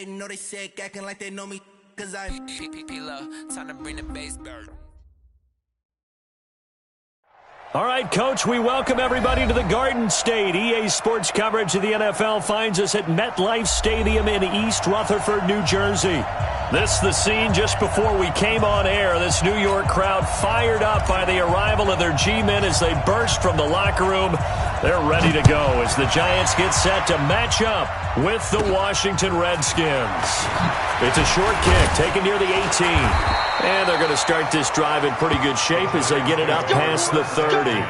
I know they sick, acting like they know me, cause I'm time to bring the bass back. All right, Coach, we welcome everybody to the Garden State. EA Sports coverage of the NFL finds us at MetLife Stadium in East Rutherford, New Jersey. This is the scene just before we came on air. This New York crowd fired up by the arrival of their G-men as they burst from the locker room. They're ready to go as the Giants get set to match up with the Washington Redskins. It's a short kick taken near the 18. And they're going to start this drive in pretty good shape as they get it up past the 30.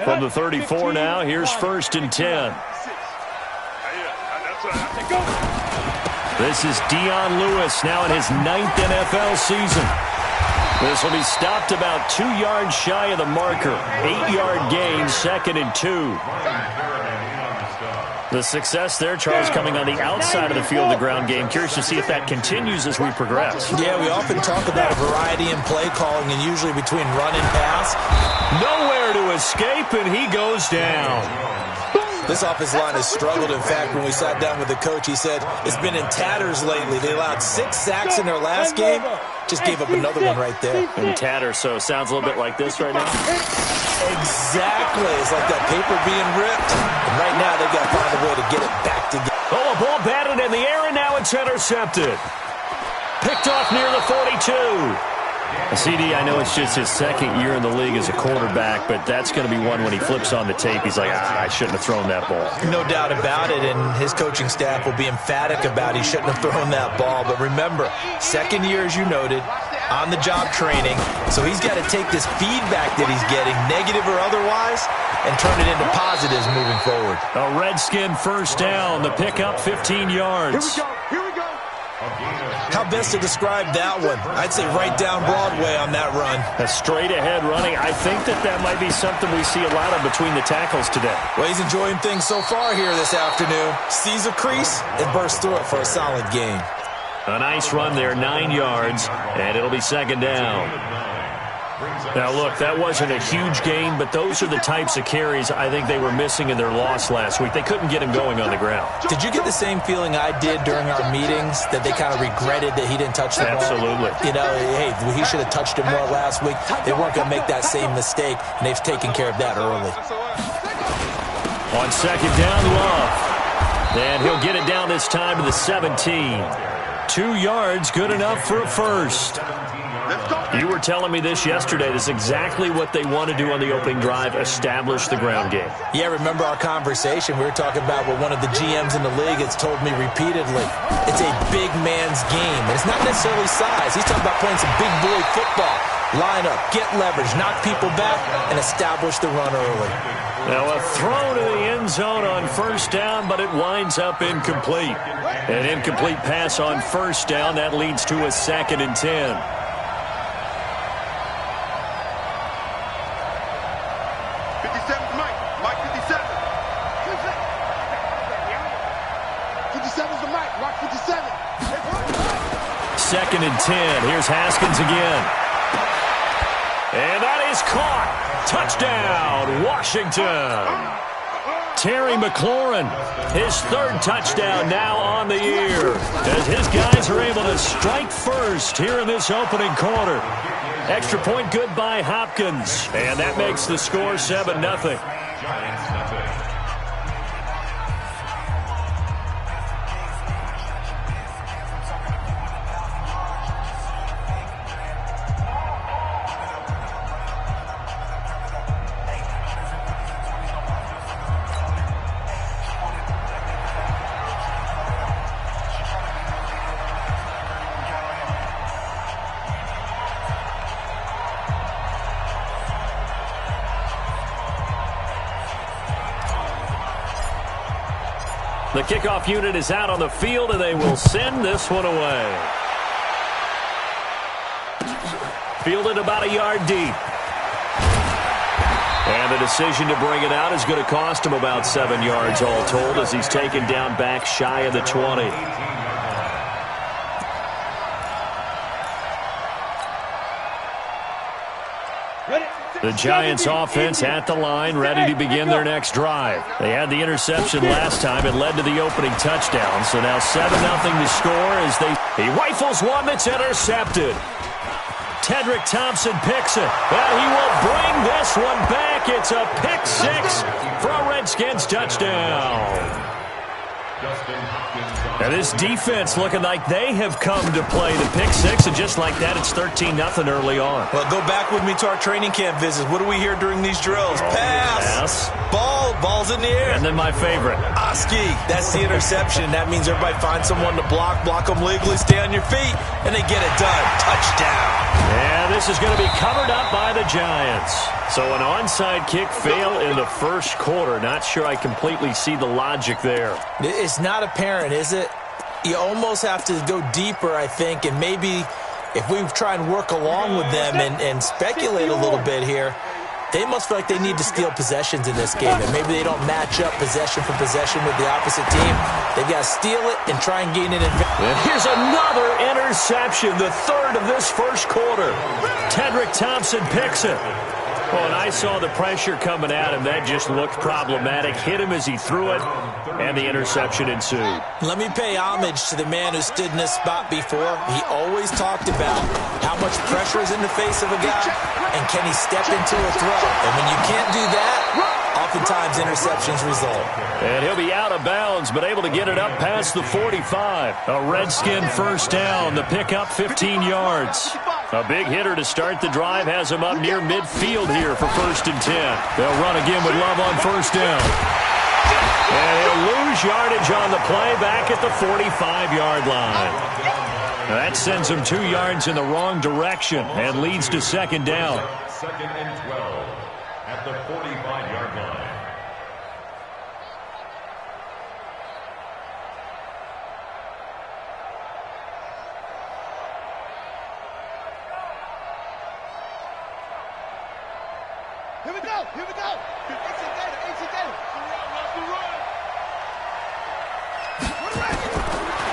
From the 34 now, here's 1st and 10. This is Dion Lewis now in his 9th NFL season. This will be stopped about 2 yards shy of the marker. 8-yard gain, 2nd and 2. The success there, Charles, coming on the outside of the field, the ground game. Curious to see if that continues as we progress. Yeah, we often talk about a variety in play calling and usually between run and pass. Nowhere to escape, and he goes down. This offensive line has struggled. In fact, when we sat down with the coach, he said it's been in tatters lately. They allowed 6 sacks in their last game. Just gave up another one right there. In tatters, so it sounds a little bit like this right now. Exactly. It's like that paper being ripped. And right now, they've got to find a way to get it back together. Oh, a ball batted in the air, and now it's intercepted. Picked off near the 42. CD, I know it's just his 2nd year in the league as a quarterback, but that's going to be one when he flips on the tape. He's like, I shouldn't have thrown that ball. No doubt about it, and his coaching staff will be emphatic about he shouldn't have thrown that ball. But remember, 2nd year, as you noted, on-the-job training, so he's got to take this feedback that he's getting, negative or otherwise, and turn it into positives moving forward. A Redskin 1st down, the pickup 15 yards. Here we go. How best to describe that one? I'd say right down Broadway on that run. A straight-ahead running. I think that might be something we see a lot of between the tackles today. Well, he's enjoying things so far here this afternoon. Sees a crease and bursts through it for a solid gain. A nice run there, 9 yards, and it'll be 2nd down. Now, look, that wasn't a huge gain, but those are the types of carries I think they were missing in their loss last week. They couldn't get him going on the ground. Did you get the same feeling I did during our meetings, that they kind of regretted that he didn't touch the ball? Absolutely. You know, hey, he should have touched it more last week. They weren't going to make that same mistake, and they've taken care of that early. On 2nd down, Love. And he'll get it down this time to the 17. 2 yards, good enough for a first. You were telling me this yesterday. This is exactly what they want to do on the opening drive, establish the ground game. Yeah, remember our conversation? We were talking about what one of the GMs in the league has told me repeatedly. It's a big man's game. And it's not necessarily size. He's talking about playing some big boy football. Line up, get leverage, knock people back, and establish the run early. Now a throw to the end zone on 1st down, but it winds up incomplete. An incomplete pass on 1st down. That leads to a 2nd and 10. Second and 10. Here's Haskins again. And that is caught. Touchdown, Washington. Terry McLaurin, his 3rd touchdown now on the year, as his guys are able to strike first here in this opening quarter. Extra point good by Hopkins, and that makes the score 7-0. The kickoff unit is out on the field, and they will send this one away. fielded about a yard deep. And the decision to bring it out is going to cost him about 7 yards all told as he's taken down back shy of the 20. The Giants offense at the line, ready to begin their next drive. They had the interception last time. It led to the opening touchdown. So now 7-0 to score as he rifles one that's intercepted. Tedrick Thompson picks it, and he will bring this one back. It's a pick six for a Redskins touchdown. And this defense looking like they have come to play the pick six, and just like that, it's 13-0 early on. Well, go back with me to our training camp visits. What do we hear during these drills? Pass. Ball's in the air. And then my favorite. Oski, that's the interception. That means everybody finds someone to block them legally, stay on your feet, and they get it done. Touchdown. And this is going to be covered up by the Giants. So an onside kick fail in the first quarter. Not sure I completely see the logic there. It's not apparent, is it? You almost have to go deeper, I think, and maybe if we try and work along with them and speculate a little bit here, they must feel like they need to steal possessions in this game, and maybe they don't match up possession for possession with the opposite team. They've got to steal it and try and gain an advantage. And here's another interception, the third of this first quarter. Tedrick Thompson picks it. Well, and I saw the pressure coming at him. That just looked problematic. Hit him as he threw it, and the interception ensued. Let me pay homage to the man who stood in this spot before. He always talked about how much pressure is in the face of a guy, and can he step into a throw. And when you can't do that, oftentimes interceptions result. And he'll be out of bounds, but able to get it up past the 45. A Redskin first down. The pickup 15 yards. A big hitter to start the drive has him up near midfield here for 1st and 10. They'll run again with Love on first down. And he'll lose yardage on the play back at the 45-yard line. Now that sends him 2 yards in the wrong direction and leads to 2nd down. 2nd and 12 at the 45-yard line. Here we go. Easy game.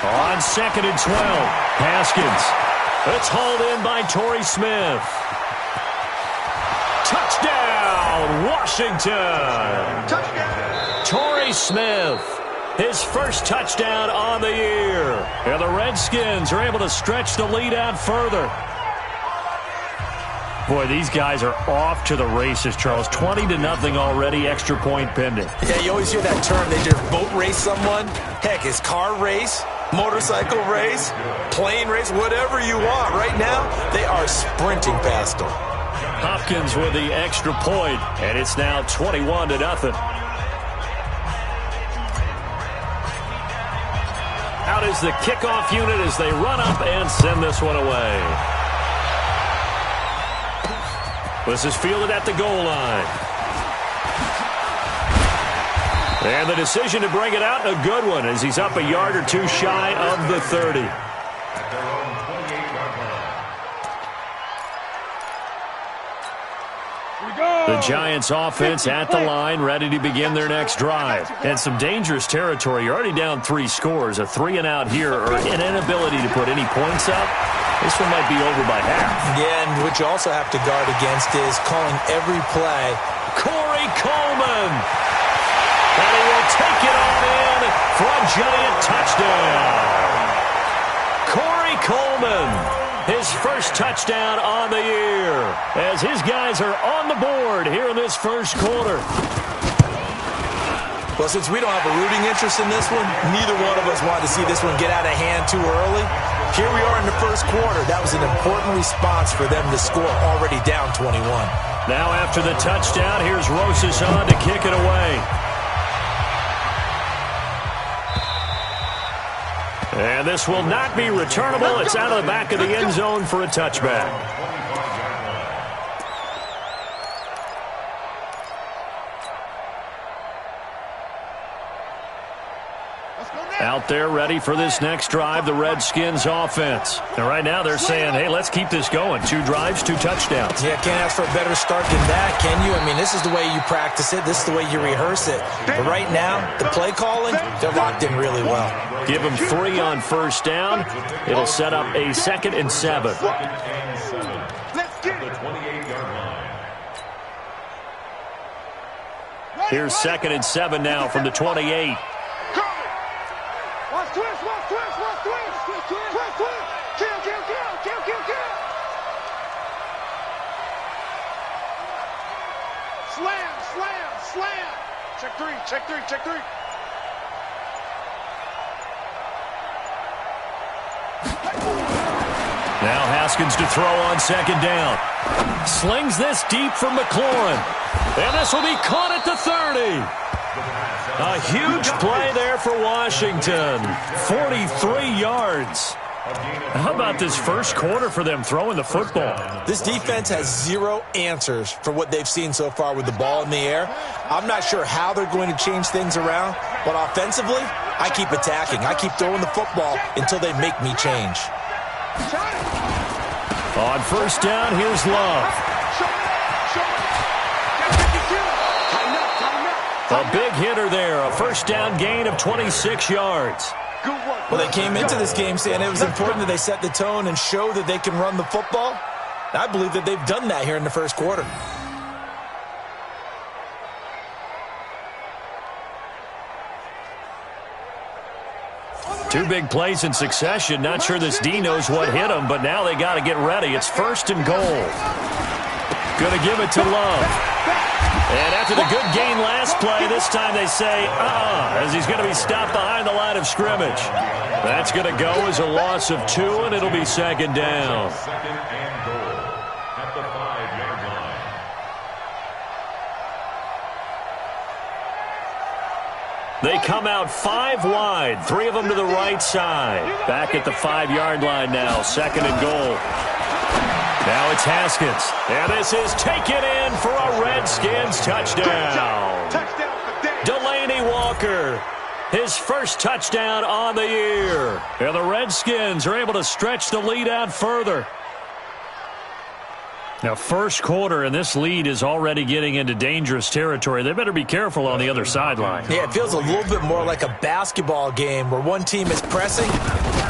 On 2nd and 12, Haskins. It's hauled in by Torrey Smith. Touchdown, Washington. Touchdown. Torrey Smith, his first touchdown on the year. And the Redskins are able to stretch the lead out further. Boy, these guys are off to the races, Charles. 20-0 already, extra point pending. Yeah, you always hear that term. They just boat race someone. Heck, it's car race, motorcycle race, plane race, whatever you want. Right now, they are sprinting past them. Hopkins with the extra point, and it's now 21-0. Out is the kickoff unit as they run up and send this one away. This is fielded at the goal line. And the decision to bring it out, a good one, as he's up a yard or two shy of the 30. The Giants offense at the line, ready to begin their next drive. And some dangerous territory. You're already down 3 scores. A 3-and-out here, or an inability to put any points up. This one might be over by half. Yeah, and what you also have to guard against is calling every play. Corey Coleman. And he will take it on in for a Giant touchdown. Corey Coleman, his first touchdown on the year, as his guys are on the board here in this first quarter. Well, since we don't have a rooting interest in this one, neither one of us wanted to see this one get out of hand too early. Here we are in the first quarter. That was an important response for them to score, already down 21. Now after the touchdown, here's Rosas on to kick it away. And this will not be returnable. It's out of the back of the end zone for a touchback. Out there ready for this next drive, the Redskins offense. And right now they're saying, hey, let's keep this going. 2 drives, 2 touchdowns. Yeah, can't ask for a better start than that, can you? I mean, this is the way you practice it. This is the way you rehearse it. But right now, the play calling, they're locked in really well. Give them 3 on first down. It'll set up a 2nd and 7. Here's 2nd and 7 now from the 28. Watch twist, watch twist, watch twist. Twist, twist. Kill, kill, kill, kill, kill, kill. Slam, slam, slam. Check 3, check 3, check 3. Now Haskins to throw on 2nd down. Slings this deep from McLaurin. And this will be caught at the 30. A huge play there for Washington. 43 yards. How about this first quarter for them throwing the football? This defense has 0 answers for what they've seen so far with the ball in the air. I'm not sure how they're going to change things around, but offensively, I keep attacking. I keep throwing the football until they make me change. On first down, here's Love. A big hitter there, a first down gain of 26 yards. Well, they came into this game saying it was important that they set the tone and show that they can run the football. I believe that they've done that here in the first quarter. Two big plays in succession. Not sure this D knows what hit him, but now they got to get ready. It's 1st and goal. Going to give it to Love. And after the good gain last play, this time they say, as he's going to be stopped behind the line of scrimmage. That's going to go as a loss of 2, and it'll be 2nd down. 2nd and goal at the 5-yard line. They come out 5 wide, 3 of them to the right side. Back at the 5-yard line now, 2nd and goal. Now it's Haskins, and this is taken in for a Redskins touchdown. Delaney Walker, his first touchdown on the year. And the Redskins are able to stretch the lead out further. Now, first quarter, and this lead is already getting into dangerous territory. They better be careful on the other sideline. Yeah, it feels a little bit more like a basketball game where one team is pressing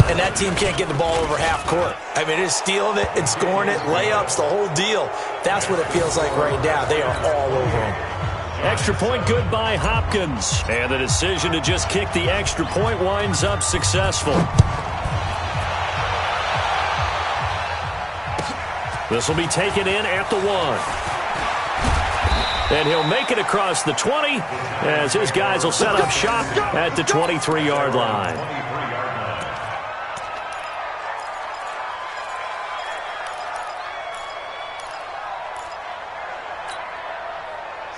and that team can't get the ball over half court. I mean, it's stealing it, it's scoring it, layups, the whole deal. That's what it feels like right now. They are all over them. Extra point good by Hopkins. And the decision to just kick the extra point winds up successful. This will be taken in at the 1. And he'll make it across the 20 as his guys will set up shop at the 23-yard line.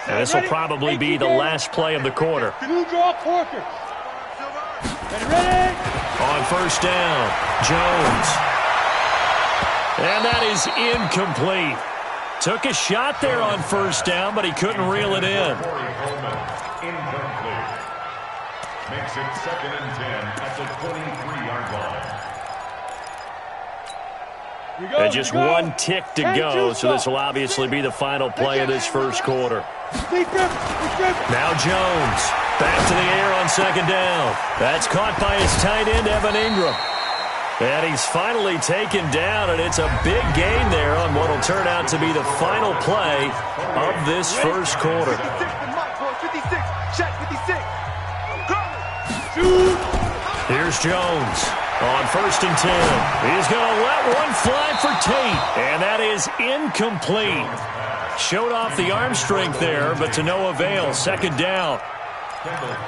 And this will probably be the last play of the quarter. On first down, Jones. And that is incomplete. Took a shot there on first down, but he couldn't reel it in. Incomplete. Makes it 2nd and 10 at the 23-yard line. And just 1 tick to go, so this will obviously be the final play of this first quarter. Now Jones, back to the air on 2nd down. That's caught by his tight end, Evan Ingram. And he's finally taken down, and it's a big gain there on what will turn out to be the final play of this first quarter. Here's Jones on 1st and 10. He's going to let one fly for Tate, and that is incomplete. Showed off the arm strength there, but to no avail. 2nd down.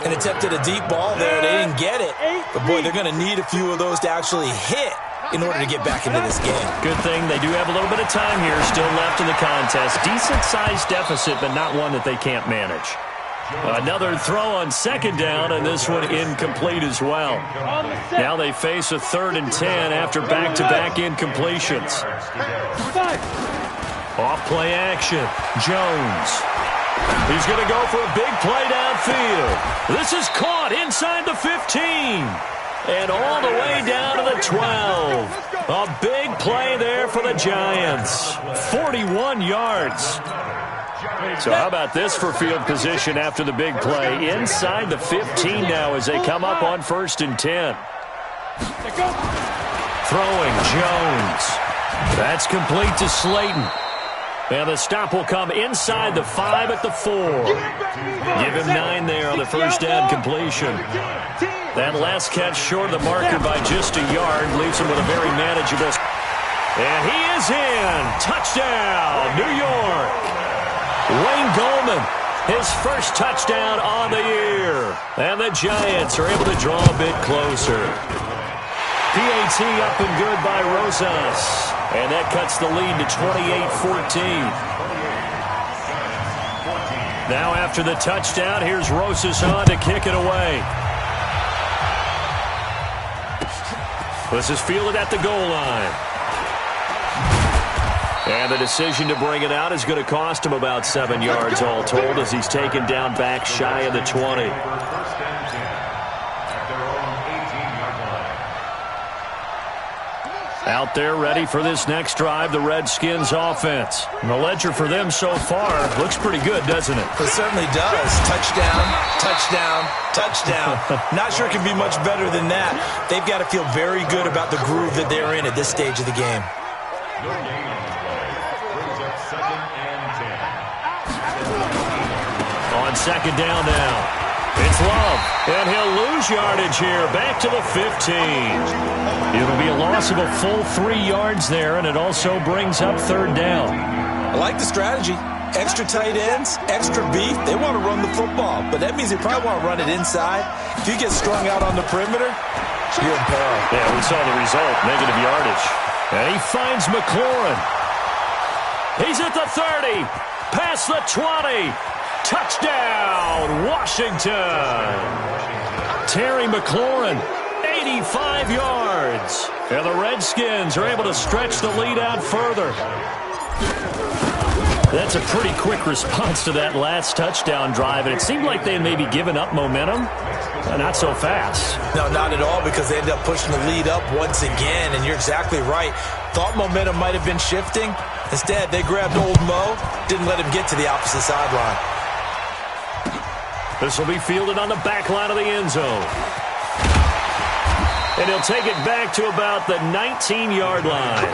And attempted a deep ball there. They didn't get it. But, boy, they're going to need a few of those to actually hit in order to get back into this game. Good thing they do have a little bit of time here still left in the contest. Decent-sized deficit, but not one that they can't manage. Another throw on 2nd down, and this one incomplete as well. Now they face a 3rd and 10 after back-to-back incompletions. Off play action. Jones. He's going to go for a big play downfield. This is caught inside the 15. And all the way down to the 12. A big play there for the Giants. 41 yards. So how about this for field position after the big play? Inside the 15 now as they come up on 1st and 10. Throwing Jones. That's complete to Slayton. And the stop will come inside the 5 at the 4. Give him 9 there on the first down completion. That last catch short of the marker by just a yard leaves him with a very manageable. And he is in. Touchdown, New York. Wayne Goldman, his first touchdown on the year. And the Giants are able to draw a bit closer. PAT up and good by Rosas. And that cuts the lead to 28-14. Now after the touchdown, here's Rosas on to kick it away. This is fielded at the goal line. And the decision to bring it out is going to cost him about 7 yards all told as he's taken down back shy of the 20. Out there ready for this next drive, the Redskins offense. And the ledger for them so far looks pretty good, doesn't it? It certainly does. Touchdown, touchdown, touchdown. Not sure it can be much better than that. They've got to feel very good about the groove that they're in at this stage of the game. On 2nd down now. It's Love, and he'll lose yardage here, back to the 15. It'll be a loss of a full 3 yards there, and it also brings up 3rd down. I like the strategy. Extra tight ends, extra beef. They want to run the football, but that means they probably want to run it inside. If you get strung out on the perimeter, you're in peril. Yeah, we saw the result, negative yardage. And he finds McLaurin. He's at the 30, past the 20. Touchdown, Washington. Terry McLaurin, 85 yards. And the Redskins are able to stretch the lead out further. That's a pretty quick response to that last touchdown drive, and it seemed like they had maybe given up momentum. Not so fast. No, not at all, because they ended up pushing the lead up once again, and you're exactly right. Thought momentum might have been shifting. Instead, they grabbed old Mo, didn't let him get to the opposite sideline. This will be fielded on the back line of the end zone. And he'll take it back to about the 19-yard line.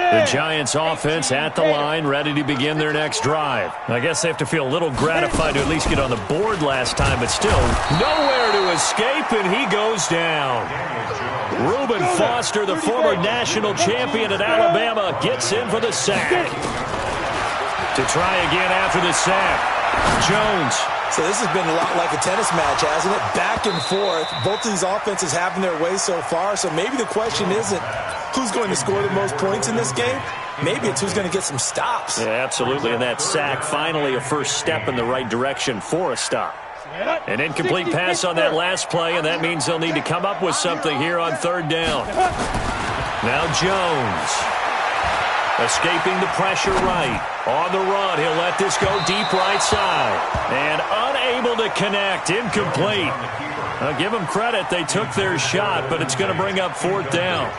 The Giants offense at the line, ready to begin their next drive. I guess they have to feel a little gratified to at least get on the board last time, but still nowhere to escape, and he goes down. Reuben Foster, the former national champion at Alabama, gets in for the sack. To try again after the sack, Jones. So this has been a lot like a tennis match, hasn't it? Back and forth. Both of these offenses having their way so far, so maybe the question isn't who's going to score the most points in this game. Maybe it's who's going to get some stops. Yeah, absolutely. And that sack, finally a first step in the right direction for a stop. An incomplete pass on that last play, and that means they'll need to come up with something here on 3rd down. Now Jones. Escaping the pressure right. On the run, he'll let this go deep right side. And unable to connect. Incomplete. I'll give them credit. They took their shot, but it's going to bring up 4th down.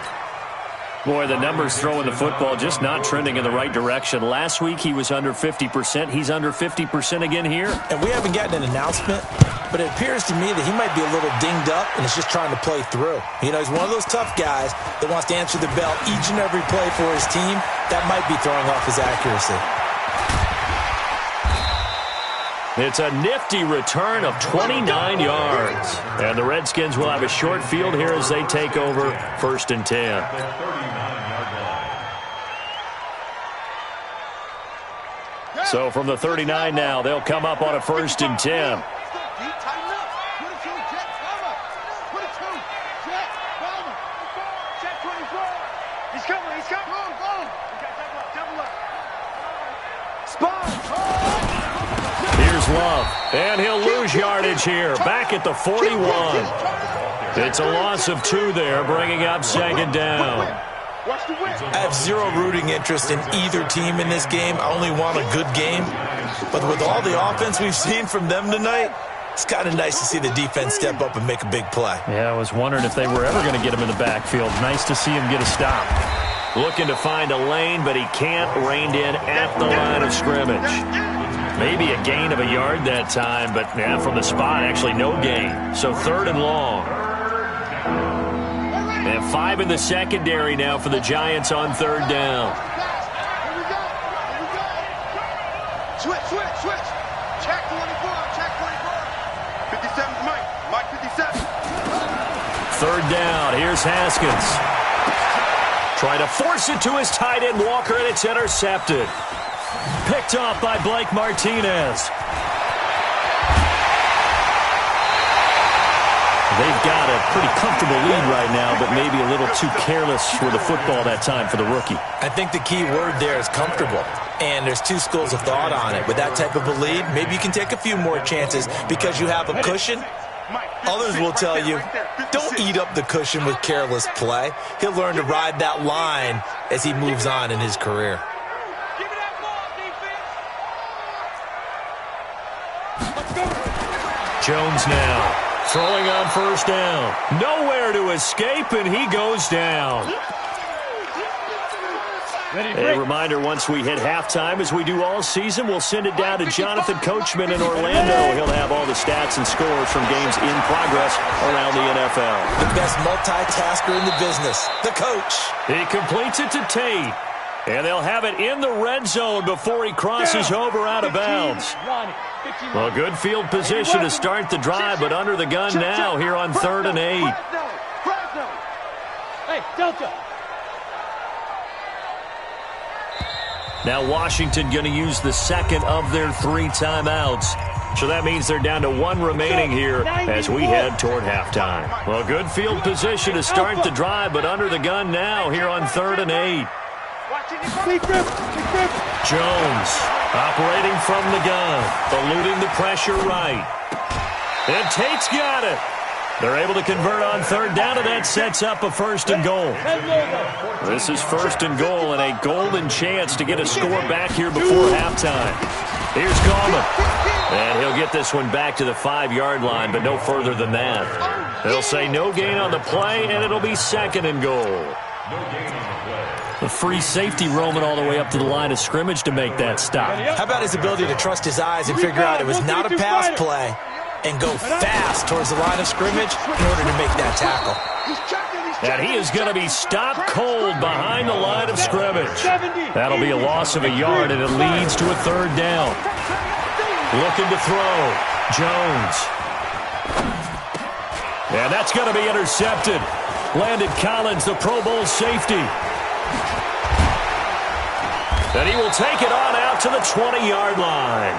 Boy, the numbers throwing the football just not trending in the right direction. Last week he was under 50%. He's under 50% again here. And we haven't gotten an announcement, but it appears to me that he might be a little dinged up and is just trying to play through. You know, he's one of those tough guys that wants to answer the bell each and every play for his team. That might be throwing off his accuracy. It's a nifty return of 29 yards. And the Redskins will have a short field here as they take over 1st and 10. So from the 39 now, they'll come up on a 1st and 10. Here's finds Love. And he'll lose yardage here. Back at the 41. It's a loss of 2 there, bringing up second down. I have zero rooting interest in either team in this game. I only want a good game. But with all the offense we've seen from them tonight, it's kind of nice to see the defense step up and make a big play. Yeah, I was wondering if they were ever going to get him in the backfield. Nice to see him get a stop. Looking to find a lane, but he can't. Reined in at the line of scrimmage. Maybe a gain of a yard that time, but yeah, from the spot, actually no gain. So 3rd and long. And 5 in the secondary now for the Giants on 3rd down. Switch. Check 24. 57's Mike. Mike 57. 3rd down. Here's Haskins. Trying to force it to his tight end, Walker, and it's intercepted. Picked off by Blake Martinez. They've got a pretty comfortable lead right now, but maybe a little too careless with the football that time for the rookie. I think the key word there is comfortable. And there's 2 schools of thought on it. With that type of a lead, maybe you can take a few more chances because you have a cushion. Others will tell you, don't eat up the cushion with careless play. He'll learn to ride that line as he moves on in his career. Jones now throwing on 1st down. Nowhere to escape, and he goes down. A reminder, once we hit halftime, as we do all season, we'll send it down to Jonathan Coachman in Orlando. He'll have all the stats and scores from games in progress around the NFL. The best multitasker in the business, the coach. He completes it to Tate. And they'll have it in the red zone before he crosses over out of bounds. Well, good field position to start the drive, but under the gun now here on 3rd and 8. Hey, Delta. Now Washington going to use the 2nd of their 3 timeouts. So that means they're down to 1 remaining here as we head toward halftime. Well, good field position to start the drive, but under the gun now here on 3rd and 8. Jones operating from the gun, eluding the pressure right. And Tate's got it. They're able to convert on 3rd down, and that sets up a 1st and goal. This is 1st and goal and a golden chance to get a score back here before halftime. Here's Coleman. And he'll get this one back to the 5-yard line, but no further than that. They'll say no gain on the play, and it'll be 2nd and goal. The free safety roaming all the way up to the line of scrimmage to make that stop. How about his ability to trust his eyes and figure out it was not a pass play and go fast towards the line of scrimmage in order to make that tackle. And he is going to be stopped cold behind the line of scrimmage. That'll be a loss of a yard, and it leads to a 3rd down. Looking to throw. Jones. And that's going to be intercepted. Landon Collins, the Pro Bowl safety. And he will take it on out to the 20-yard line.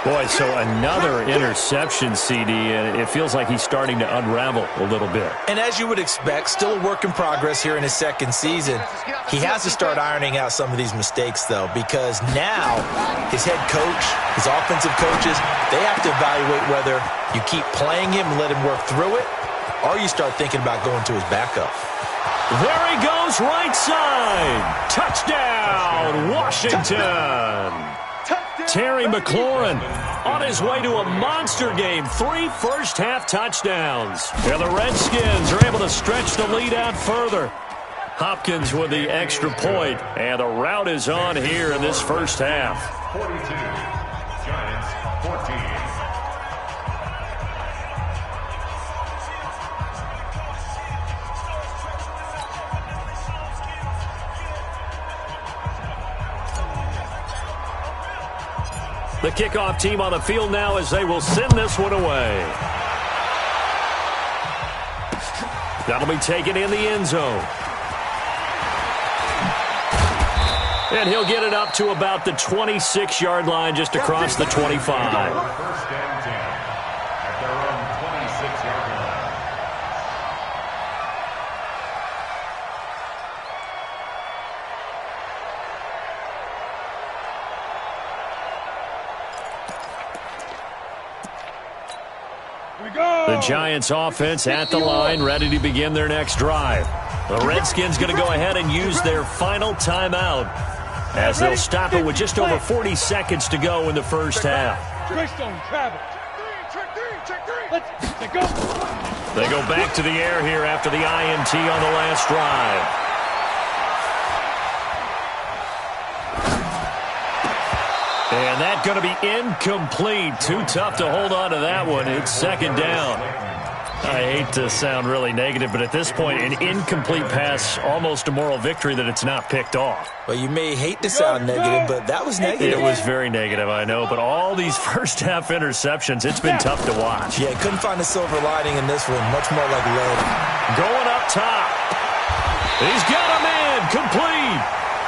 Boy, so another interception, CD, and it feels like he's starting to unravel a little bit. And as you would expect, still a work in progress here in his 2nd season. He has to start ironing out some of these mistakes, though, because now his head coach, his offensive coaches, they have to evaluate whether you keep playing him and let him work through it, or you start thinking about going to his backup. There he goes, right side. Touchdown, Washington. Terry McLaurin on his way to a monster game. 3 first-half touchdowns. And the Redskins are able to stretch the lead out further. Hopkins with the extra point, and the route is on here in this first half. 42, Giants 14. The kickoff team on the field now as they will send this one away. That'll be taken in the end zone. And he'll get it up to about the 26-yard line just across the 25. First and 10 at their own 26-yard line. The Giants offense at the line, ready to begin their next drive. The Redskins going to go ahead and use their final timeout as they'll stop it with just over 40 seconds to go in the first half. They go back to the air here after the INT on the last drive. And that's going to be incomplete. Too tough to hold on to that one. It's second down. I hate to sound really negative, but at this point, an incomplete pass, almost a moral victory that it's not picked off. Well, you may hate to sound negative, but that was negative. It was very negative, I know, but all these first-half interceptions, it's been tough to watch. Yeah, couldn't find a silver lining in this one, much more like lead. Going up top. He's got a man, complete.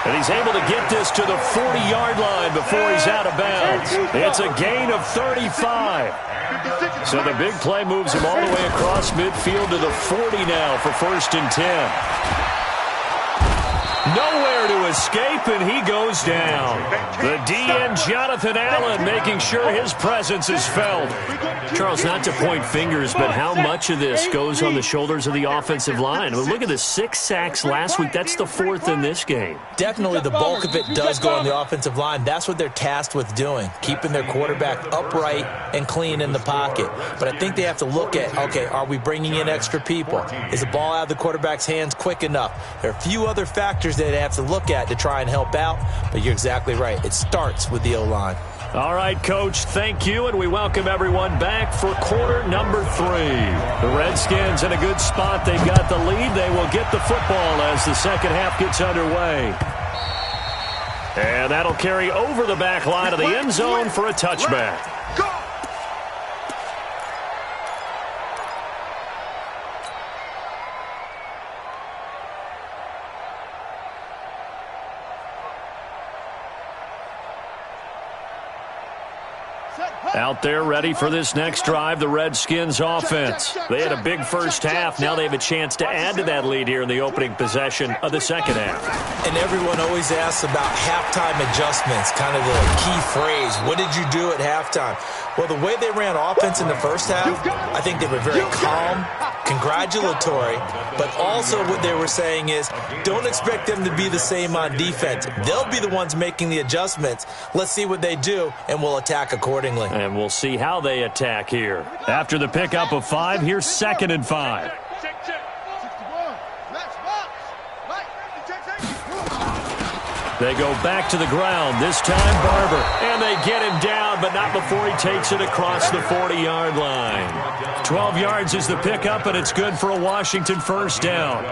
And he's able to get this to the 40-yard line before he's out of bounds. It's a gain of 35. So the big play moves him all the way across midfield to the 40 now for 1st and 10. Nowhere to escape, and he goes down. The DN, Jonathan Allen, making sure his presence is felt. Charles, not to point fingers, but how much of this goes on the shoulders of the offensive line? I mean, look at the 6 sacks last week. That's the 4th in this game. Definitely the bulk of it does go on the offensive line. That's what they're tasked with doing, keeping their quarterback upright and clean in the pocket. But I think they have to look at, okay, are we bringing in extra people? Is the ball out of the quarterback's hands quick enough? There are a few other factors that they have to look at to try and help out, but you're exactly right. It starts with the O-line. All right, Coach, thank you, and we welcome everyone back for quarter number 3. The Redskins in a good spot. They've got the lead. They will get the football as the second half gets underway. And that'll carry over the back line of the end zone for a touchback. Out there ready for this next drive, the Redskins offense. They had a big first half. Now they have a chance to add to that lead here in the opening possession of the second half. And everyone always asks about halftime adjustments, kind of the key phrase. What did you do at halftime? Well, the way they ran offense in the first half, I think they were very calm, congratulatory, but also what they were saying is don't expect them to be the same on defense. They'll be the ones making the adjustments. Let's see what they do, and we'll attack accordingly. And we'll see how they attack here. After the pickup of 5, here's 2nd and 5. They go back to the ground, this time Barber. And they get him down, but not before he takes it across the 40-yard line. 12 yards is the pickup, and it's good for a Washington first down.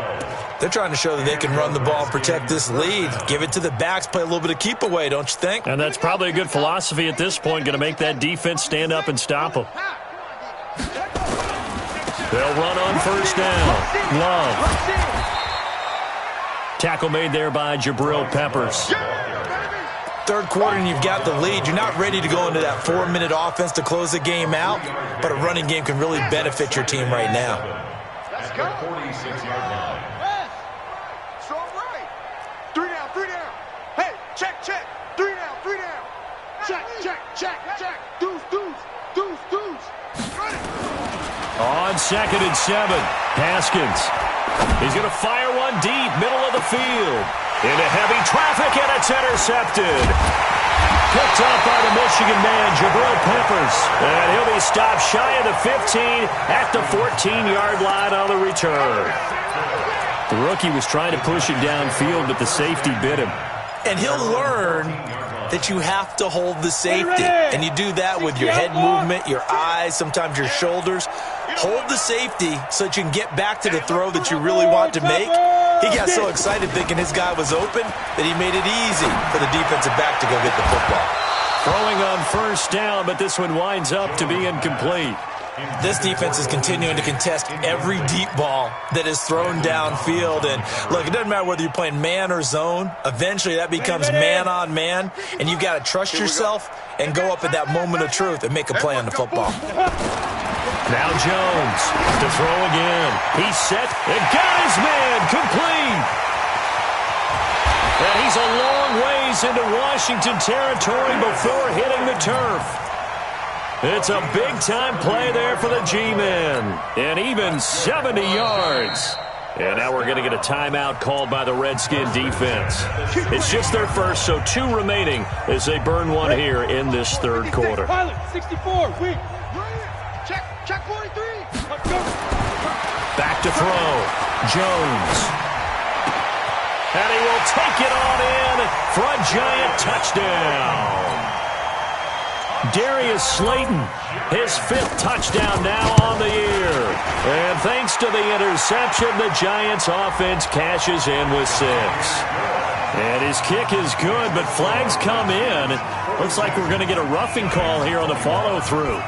They're trying to show that they can run the ball and protect this lead. Give it to the backs, play a little bit of keep away, don't you think? And that's probably a good philosophy at this point, going to make that defense stand up and stop them. They'll run on first down. Love. Tackle made there by Jabril Peppers. Third quarter and you've got the lead. You're not ready to go into that 4-minute offense to close the game out, but a running game can really benefit your team right now. Let's go. 46-yard line. Strong right. 3 down. Hey, check. 3 down. Check. Deuce. Run it. On 2nd and 7, Haskins. He's going to fire one deep, middle of the field. Into heavy traffic, and it's intercepted. Picked up by the Michigan man, Jabril Peppers. And he'll be stopped shy of the 15 at the 14-yard line on the return. The rookie was trying to push it downfield, but the safety bit him. And he'll learn that you have to hold the safety. And you do that with your head movement, your eyes, sometimes your shoulders. Hold the safety so that you can get back to the throw that you really want to make. He got so excited thinking his guy was open that he made it easy for the defensive back to go get the football. Throwing on first down, but this one winds up to be incomplete. This defense is continuing to contest every deep ball that is thrown downfield. And, look, it doesn't matter whether you're playing man or zone. Eventually that becomes man on man, and you've got to trust yourself and go up at that moment of truth and make a play on the football. Now Jones to throw again. He's set and got his man complete. And he's a long ways into Washington territory before hitting the turf. It's a big-time play there for the G-men. And even 70 yards. And now we're going to get a timeout called by the Redskin defense. It's just their first, so 2 remaining as they burn one here in this third quarter. 64, weak. Check 43. Back to throw. Jones. And he will take it on in for a giant touchdown. Darius Slayton, his 5th touchdown now on the year. And thanks to the interception, the Giants offense cashes in with 6. And his kick is good, but flags come in. Looks like we're going to get a roughing call here on the follow-through.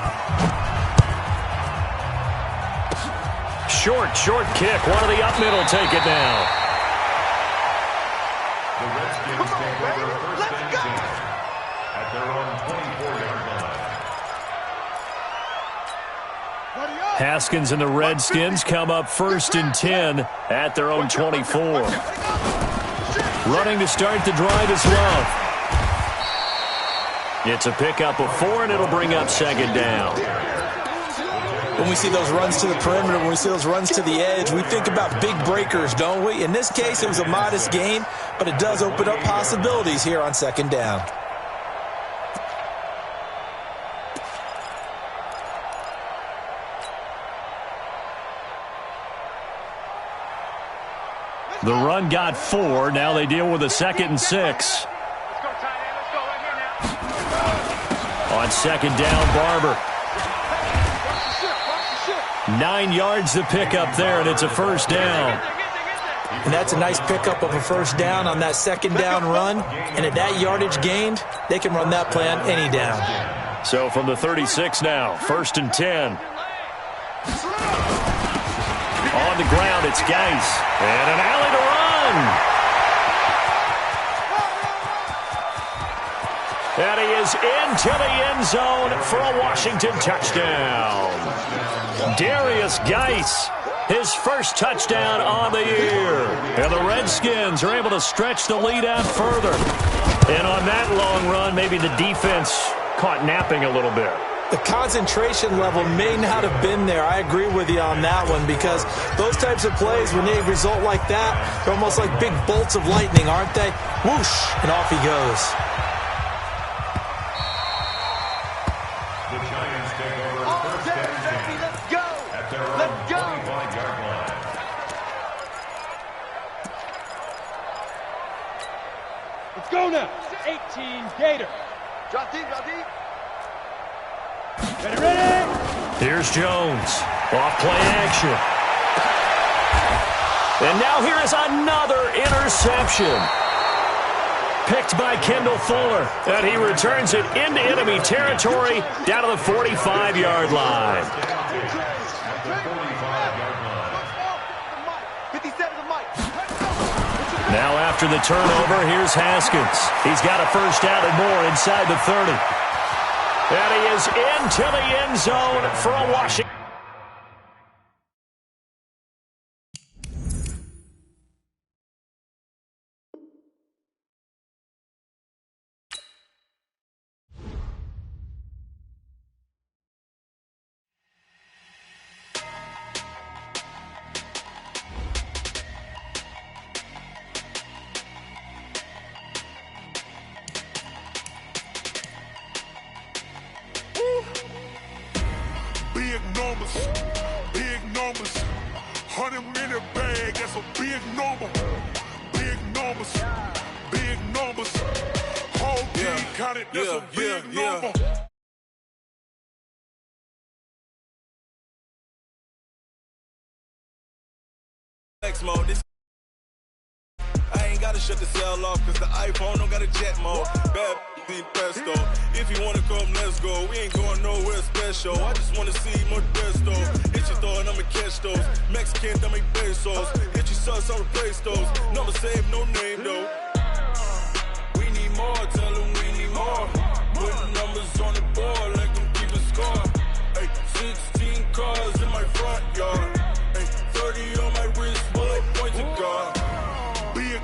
Short kick. One of the up middle take it now. The Redskins take over first and 10 at their own 24-yard line. Haskins and the Redskins come up first and 10 at their own 24. Running to start the drive is Love. It's a pickup of 4, and it'll bring up second down. When we see those runs to the perimeter, when we see those runs to the edge, we think about big breakers, don't we? In this case, it was a modest gain, but it does open up possibilities here on second down. The run got 4. Now they deal with a 2nd and 6. On second down, Barber. 9 yards to pick up there, and it's a first down. And that's a nice pickup of a first down on that second down run. And at that yardage gained, they can run that play on any down. So from the 36 now, first and 10. On the ground, it's Geis. And an alley to run. And he is into the end zone for a Washington touchdown. Darius Geis, his first touchdown on the year. And the Redskins are able to stretch the lead out further. And on that long run, maybe the defense caught napping a little bit. The concentration level may not have been there. I agree with you on that one, because those types of plays, when they result like that, they're almost like big bolts of lightning, aren't they? Whoosh, and off he goes. The Giants take over first and 10 at their own 25-yard line. Let's go now. 18 Gator. Drop deep. Ready. Here's Jones. Off play action. And now here is another interception. Picked by Kendall Fuller. And he returns it into enemy territory down to the 45-yard line. Now after the turnover, here's Haskins. He's got a first down and more inside the 30. And he is into the end zone for a Washington. Big numbers, 100-minute bag, that's a big number. Big numbers, whole team counted, that's a big number. X mode, this I ain't gotta shut the cell off, cause the iPhone don't got a jet mode. Bad in pesto. If you wanna come, let's go. We ain't going nowhere special. I just wanna see more pesto. Hit your thought, I'ma catch those. Mexican, dame pesos. Hit your sus, I'll replace those. Number save, no name though. We need more, tell them we need more. Putting numbers on the board like I'm keeping score. Ay, 16 cars in my front yard. Ay, 30 on my wrist while I point to God. Big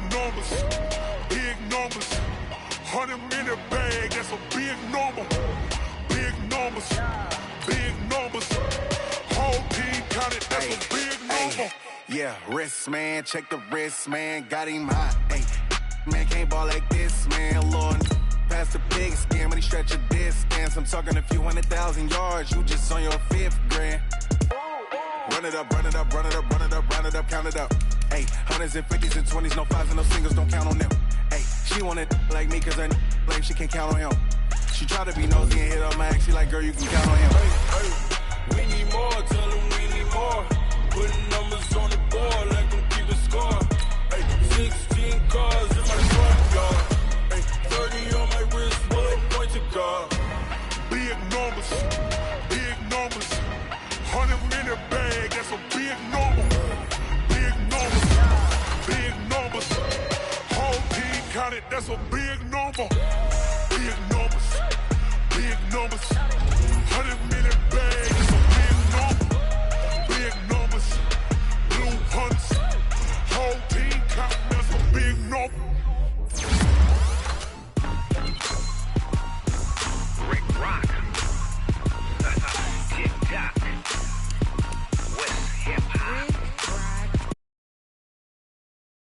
numbers, 100-minute bag, that's a big number. big numbers, big numbers. Whole team counted, that's a big number. Yeah, wrist, man, check the wrist, man, got him hot. Ay, man, can't ball like this, man, Lord. Past the big skin, but he stretch a distance. I'm talking a few 100,000 yards, you just on your 5th grand. Run it up, run it up, run it up, run it up, run it up, count it up. Ay, hundreds and 50s and 20s, no 5s and no singles, don't count on them. Ay, she want it like me, cause her like she can't count on him. She try to be nosy and hit up my ex, she like, girl, you can count on him. Hey, we need more, tell them we need more. Putting numbers on the board, like them keep the score. Hey, 16 cars in my front yard. Hey, 30 on my wrist, bullet point to guard. Big numbers, big numbers. 100 in the bag, that's a big number. Big numbers, big numbers. Whole team counted, that's a big number. Big numbers, big numbers. 100 million